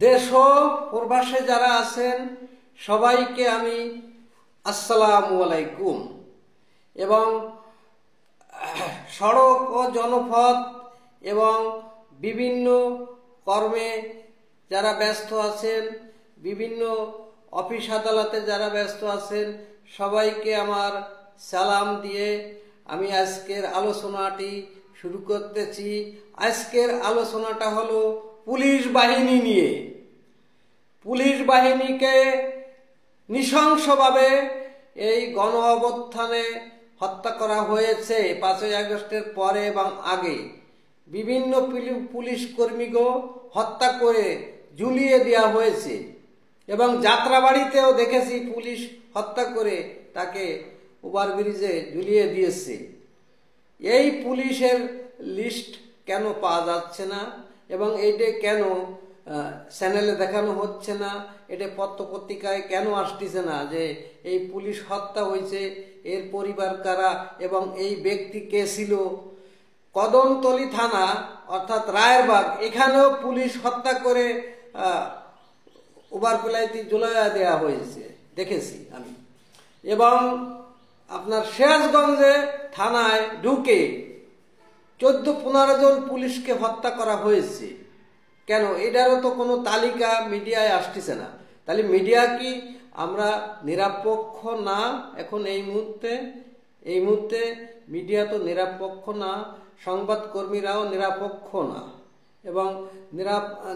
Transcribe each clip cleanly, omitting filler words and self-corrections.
দেশ ও প্রবাসে যারা আছেন সবাইকে আমি আসসালামু আলাইকুম। এবং সড়ক ও জনপথ এবং বিভিন্ন কর্মে যারা ব্যস্ত আছেন, বিভিন্ন অফিস আদালতে যারা ব্যস্ত আছেন, সবাইকে আমার সালাম দিয়ে আমি আজকের আলোচনাটি শুরু করতেছি। আজকের আলোচনাটা হলো পুলিশ বাহিনী নিয়ে। পুলিশ বাহিনীকে নৃশংসভাবে এই গণ অভ্যুত্থানে হত্যা করা হয়েছে 5ই আগস্টের পরে এবং আগে। বিভিন্ন পুলিশ কর্মীকে হত্যা করে ঝুলিয়ে দেওয়া হয়েছে এবং যাত্রাবাড়িতেও দেখেছি পুলিশ হত্যা করে তাকে ওভারব্রিজে ঝুলিয়ে দিয়েছে। এই পুলিশের লিস্ট কেন পাওয়া যাচ্ছে না এবং এইটা কেন চ্যানেলে দেখানো হচ্ছে না, এটা পত্রপত্রিকায় কেন আসতেছে না যে এই পুলিশ হত্যা হয়েছে, এর পরিবার কারা এবং এই ব্যক্তি কে ছিল। কদমতলী থানা অর্থাৎ রায়েরবাগ, এখানেও পুলিশ হত্যা করে ওভারপ্লাইতে ঝুলাইয়া দেওয়া হয়েছে, দেখেছি আমি। এবং আপনার সিরাজগঞ্জে থানায় ঢুকে 14-15 জন পুলিশকে হত্যা করা হয়েছে। কেন? এটারও তো কোনো তালিকা মিডিয়ায় আসতেছে না। তাহলে মিডিয়া কি আমরা নিরপেক্ষ না? এখন এই মুহূর্তে মিডিয়া তো নিরপেক্ষ না, সংবাদকর্মীরাও নিরপেক্ষ না এবং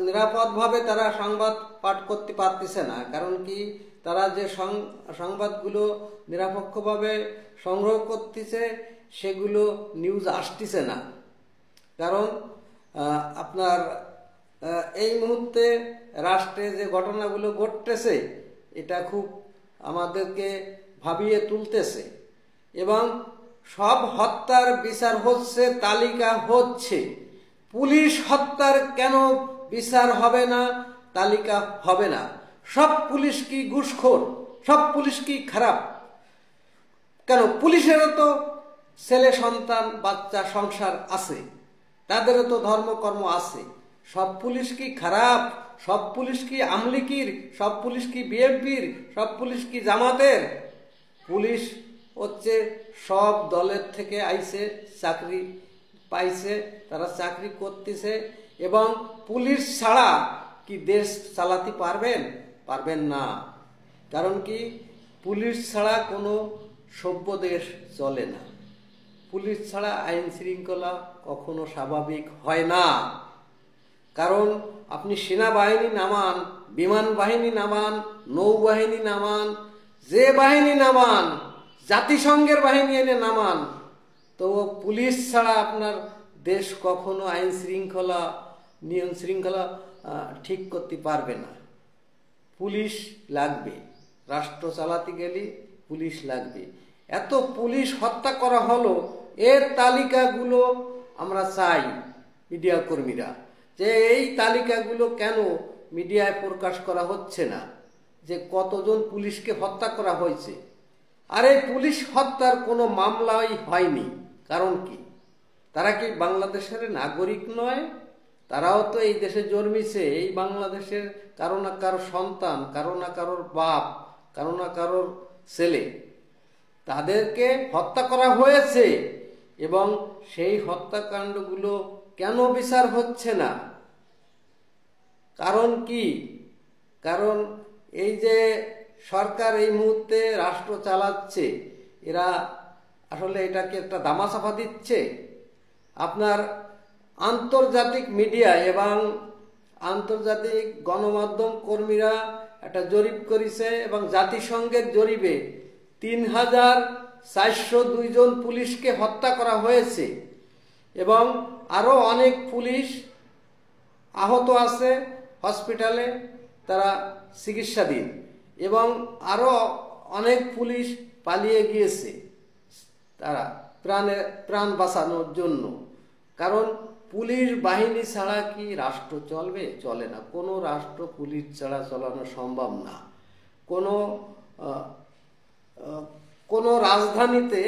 নিরাপদভাবে তারা সংবাদ পাঠ করতে পারতেছে না। কারণ কি, তারা যে সংবাদগুলো নিরপেক্ষভাবে সংগ্রহ করতেছে সেগুলো নিউজ আসতেছে না। কারণ আপনার এই মুহূর্তে রাষ্ট্রে যে ঘটনাগুলো ঘটতেছে এটা খুব আমাদেরকে ভাবিয়ে তুলতেছে এবং সব হত্যার বিচার হচ্ছে, তালিকা হচ্ছে। পুলিশ হত্যার কেন বিচার হবে না, তালিকা হবে না? সব পুলিশ কি ঘুষখোর? সব পুলিশ কি খারাপ? কেন? পুলিশেরও তো ছেলে সন্তান, বাচ্চা, সংসার আছে, তাদেরও তো ধর্মকর্ম আছে। সব পুলিশ কি খারাপ? সব পুলিশ কি আমলিকির? সব পুলিশ কি বিএনপির? সব পুলিশ কি জামাতের? পুলিশ হচ্ছে সব দলের থেকে আইছে, চাকরি পাইছে, তারা চাকরি করতেছে। এবং পুলিশ ছাড়া কি দেশ চালাতে পারবেন না। কারণ কি, পুলিশ ছাড়া কোনো সভ্য দেশ চলে না। পুলিশ ছাড়া আইন শৃঙ্খলা কখনো স্বাভাবিক হয় না। কারণ আপনি সেনাবাহিনী নামান, বিমান বাহিনী নামান, নৌবাহিনী নামান, যে বাহিনী নামান, জাতিসংঘের বাহিনী এনে নামান, তো পুলিশ ছাড়া আপনার দেশ কখনো আইন শৃঙ্খলা, নিয়ম শৃঙ্খলা ঠিক করতে পারবে না। পুলিশ লাগবে, রাষ্ট্র চালাতে গেলে পুলিশ লাগবে। এত পুলিশ হত্যা করা হলো, এর তালিকাগুলো আমরা চাই মিডিয়া কর্মীরা, যে এই তালিকাগুলো কেন মিডিয়ায় প্রকাশ করা হচ্ছে না, যে কতজন পুলিশকে হত্যা করা হয়েছে। আর এই পুলিশ হত্যার কোনো মামলাই হয়নি। কারণ কি, তারা কি বাংলাদেশের নাগরিক নয়? তারাও তো এই দেশে জন্মেছে, এই বাংলাদেশের কারো না কারো সন্তান, কারো না কারোর বাপ, কারো না কারোর ছেলে। তাদেরকে হত্যা করা হয়েছে এবং সেই হত্যাকাণ্ডগুলো কেন বিচার হচ্ছে না? কারণ কি? কারণ এই যে সরকার এই মুহূর্তে রাষ্ট্র চালাচ্ছে, এরা আসলে এটাকে একটা দামাচাপা দিচ্ছে। আপনার আন্তর্জাতিক মিডিয়া এবং আন্তর্জাতিক গণমাধ্যম কর্মীরা একটা জরিপ করেছে এবং জাতিসংঘের জরিপে 3402 জন পুলিশকে হত্যা করা হয়েছে এবং আরও অনেক পুলিশ আহত আছে হসপিটালে, তারা চিকিৎসাধীন, এবং আরও অনেক পুলিশ পালিয়ে গিয়েছে তারা প্রাণ বাঁচানোর জন্য। কারণ পুলিশ বাহিনী ছাড়া কি রাষ্ট্র চলবে? চলে না। কোনো রাষ্ট্র পুলিশ ছাড়া চালানো সম্ভব না। কোনো রাজধানীতে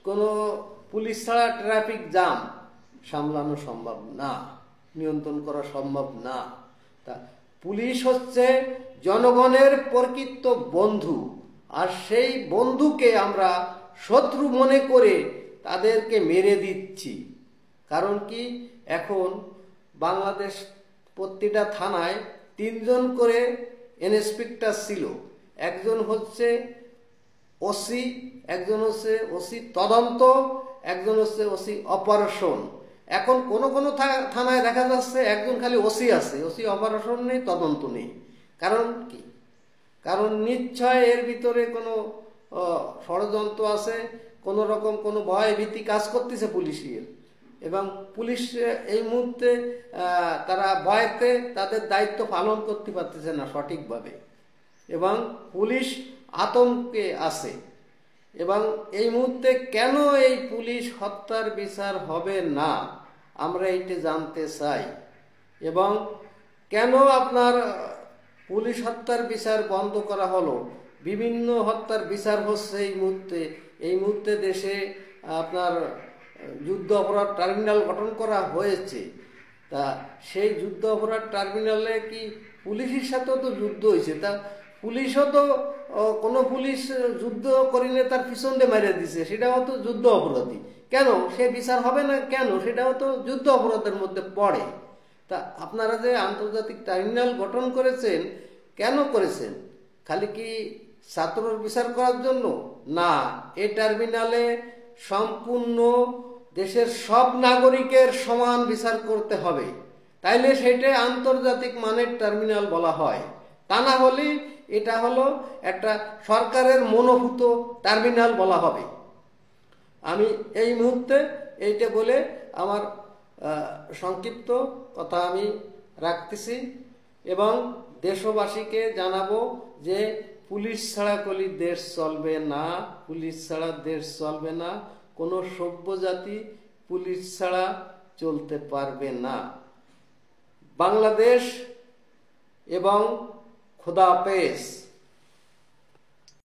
কোনো পুলিশ ছাড়া ট্রাফিক জ্যাম সামলানো সম্ভব না, নিয়ন্ত্রণ করা সম্ভব না। তা পুলিশ হচ্ছে জনগণের প্রকৃত বন্ধু, আর সেই বন্ধুকে আমরা শত্রু মনে করে তাদেরকে মেরে দিচ্ছি। কারণ কি, এখন বাংলাদেশ প্রতিটা থানায় 3 জন করে ইন্সপেক্টর ছিল। একজন হচ্ছে ওসি, একজন হচ্ছে ওসি তদন্ত, একজন হচ্ছে ওসি অপারেশন। এখন কোনো কোনো থানায় দেখা যাচ্ছে একজন খালি ওসি আছে, ওসি অপারেশন নেই, তদন্ত নেই। কারণ কি? কারণ নিশ্চয় এর ভিতরে কোনো ষড়যন্ত্র আছে, কোনো রকম কোনো ভয় ভীতি কাজ করতেছে পুলিশের, এবং পুলিশ এই মুহূর্তে তারা ভয়তে তাদের দায়িত্ব পালন করতে পারতেছে না সঠিকভাবে, এবং পুলিশ আতঙ্কে আছে। এবং এই মুহূর্তে কেন এই পুলিশ হত্যার বিচার হবে না, আমরা এইটা জানতে চাই। এবং কেন আপনার পুলিশ হত্যার বিচার বন্ধ করা হলো? বিভিন্ন হত্যার বিচার হচ্ছে এই মুহূর্তে দেশে আপনার যুদ্ধ অপরাধ ট্রাইব্যুনাল গঠন করা হয়েছে। তা সেই যুদ্ধ অপরাধ ট্রাইব্যুনালে কি পুলিশের সাথেও তো যুদ্ধ হয়েছে, তা পুলিশও তো কোনো পুলিশ যুদ্ধ করিলে তার পিছন দিয়ে মেরে দিছে, সেটাও তো যুদ্ধ অপরাধী। কেন সে বিচার হবে না কেন? সেটাও তো যুদ্ধ অপরাধের মধ্যে পড়ে। তা আপনারা যে আন্তর্জাতিক ট্রাইব্যুনাল গঠন করেছেন, কেন করেছেন? খালি কি ছাত্রর বিচার করার জন্য? না, এই ট্রাইব্যুনালে সম্পূর্ণ দেশের সব নাগরিকের সমান বিচার করতে হবে, তাইলে সেটা আন্তর্জাতিক মানের ট্রাইব্যুনাল বলা হয়। তা না হলে এটা হলো একটা সরকারের মনোভূত ট্রাইব্যুনাল বলা হবে। আমি এই মুহূর্তে এইটা বলে আমার সংক্ষিপ্ত কথা আমি রাখতেছি, এবং দেশবাসীকে জানাবো যে পুলিশ ছাড়া কলি দেশ চলবে না, পুলিশ ছাড়া দেশ চলবে না, কোনো সভ্য জাতি পুলিশ ছাড়া চলতে পারবে না। বাংলাদেশ এবং খোদা হাফেজ।